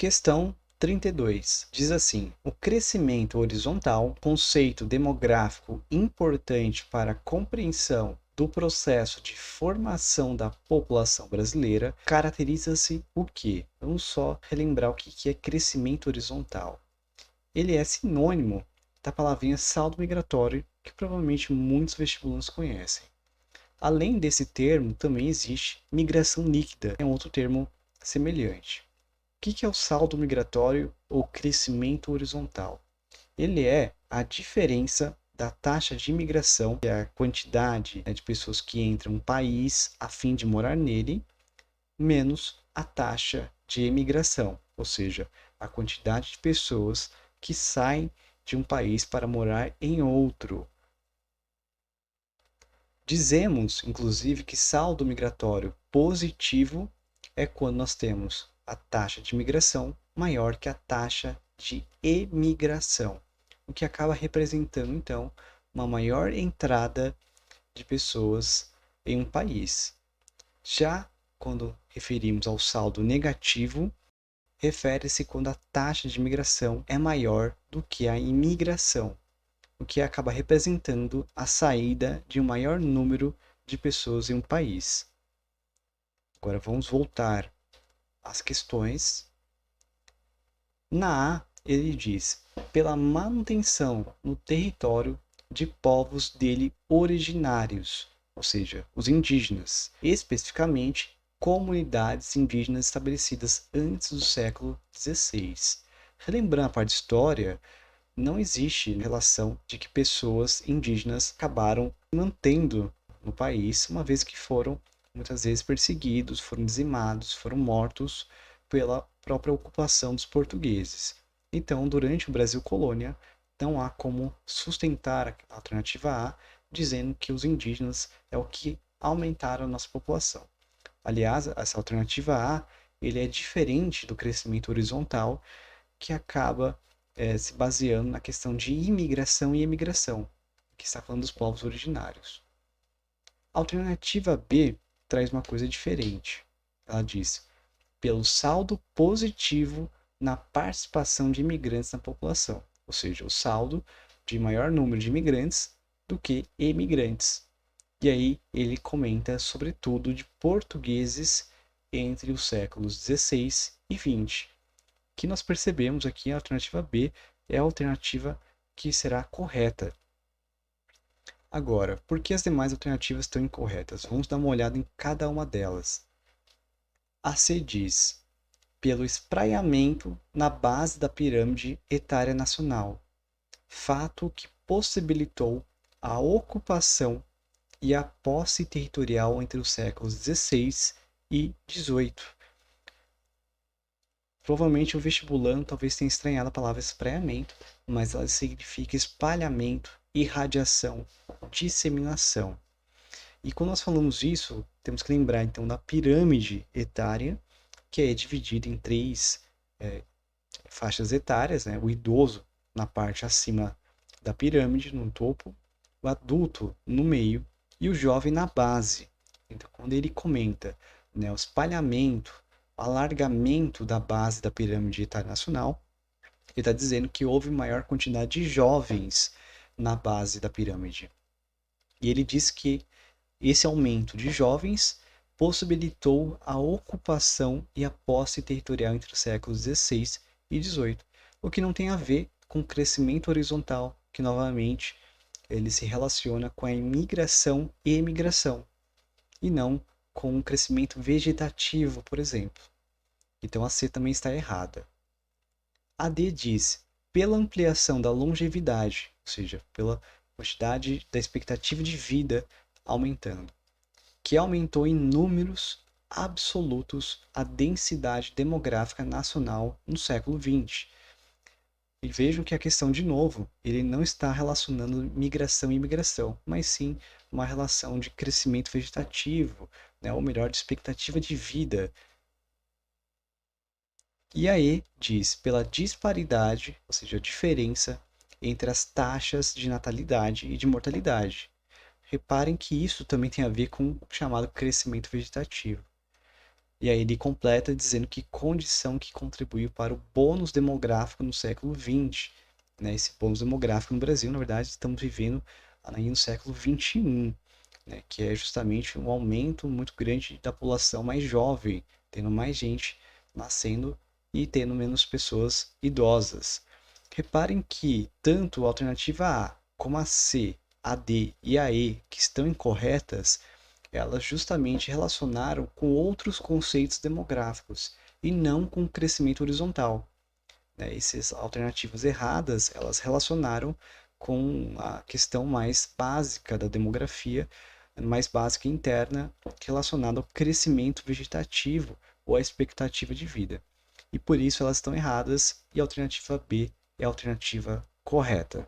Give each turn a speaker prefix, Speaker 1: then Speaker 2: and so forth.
Speaker 1: Questão 32. Diz assim: o crescimento horizontal, conceito demográfico importante para a compreensão do processo de formação da população brasileira, caracteriza-se o quê? Vamos só relembrar o que é crescimento horizontal. Ele é sinônimo da palavrinha saldo migratório, que provavelmente muitos vestibulantes conhecem. Além desse termo, também existe migração líquida, que é um outro termo semelhante. O que é o saldo migratório ou crescimento horizontal? Ele é a diferença da taxa de imigração, que é a quantidade de pessoas que entram no país a fim de morar nele, menos a taxa de emigração, ou seja, a quantidade de pessoas que saem de um país para morar em outro. Dizemos, inclusive, que saldo migratório positivo é quando nós temos a taxa de migração maior que a taxa de emigração, o que acaba representando, então, uma maior entrada de pessoas em um país. Já quando referimos ao saldo negativo, refere-se quando a taxa de migração é maior do que a imigração, o que acaba representando a saída de um maior número de pessoas em um país. Agora vamos voltar às questões. Na A, ele diz: pela manutenção no território de povos dele originários, ou seja, os indígenas, especificamente comunidades indígenas estabelecidas antes do século XVI. Relembrando a parte de história, não existe relação de que pessoas indígenas acabaram mantendo no país, uma vez que foram muitas vezes perseguidos, foram dizimados, foram mortos pela própria ocupação dos portugueses. Então, durante o Brasil colônia, não há como sustentar a alternativa A, dizendo que os indígenas é o que aumentaram a nossa população. Aliás, essa alternativa A, ele é diferente do crescimento horizontal, que acaba se baseando na questão de imigração e emigração, que está falando dos povos originários. A alternativa B traz uma coisa diferente. Ela diz: pelo saldo positivo na participação de imigrantes na população, ou seja, o saldo de maior número de imigrantes do que emigrantes. E aí ele comenta sobretudo de portugueses entre os séculos 16 e 20, que nós percebemos aqui a alternativa B é a alternativa que será correta. Agora, por que as demais alternativas estão incorretas? Vamos dar uma olhada em cada uma delas. A C diz: pelo espraiamento na base da pirâmide etária nacional, fato que possibilitou a ocupação e a posse territorial entre os séculos 16 e 18. Provavelmente o vestibulando talvez tenha estranhado a palavra espraiamento, mas ela significa espalhamento, irradiação, disseminação. E quando nós falamos isso, temos que lembrar então da pirâmide etária, que é dividida em três faixas etárias, né? O idoso na parte acima da pirâmide, no topo, o adulto no meio e o jovem na base. Então, quando ele comenta, né, o espalhamento, o alargamento da base da pirâmide etária nacional, ele está dizendo que houve maior quantidade de jovens na base da pirâmide. E ele diz que esse aumento de jovens possibilitou a ocupação e a posse territorial entre os séculos 16 e 18, o que não tem a ver com o crescimento horizontal, que novamente ele se relaciona com a imigração e emigração, e não com o crescimento vegetativo, por exemplo. Então a C também está errada. A D diz: pela ampliação da longevidade, ou seja, pela quantidade da expectativa de vida aumentando, que aumentou em números absolutos a densidade demográfica nacional no século XX. E vejam que a questão, de novo, ele não está relacionando migração e imigração, mas sim uma relação de crescimento vegetativo, né, ou melhor, de expectativa de vida. E aí diz pela disparidade, ou seja, a diferença entre as taxas de natalidade e de mortalidade. Reparem que isso também tem a ver com o chamado crescimento vegetativo. E aí ele completa dizendo que condição que contribuiu para o bônus demográfico no século XX. Né? Esse bônus demográfico no Brasil, na verdade, estamos vivendo aí no século XXI, né? Que é justamente um aumento muito grande da população mais jovem, tendo mais gente nascendo e tendo menos pessoas idosas. Reparem que tanto a alternativa A como a C, a D e a E, que estão incorretas, elas justamente relacionaram com outros conceitos demográficos e não com o crescimento horizontal. Né? Essas alternativas erradas, elas relacionaram com a questão mais básica da demografia, mais básica e interna, relacionada ao crescimento vegetativo ou à expectativa de vida. E por isso elas estão erradas e a alternativa B é a alternativa correta.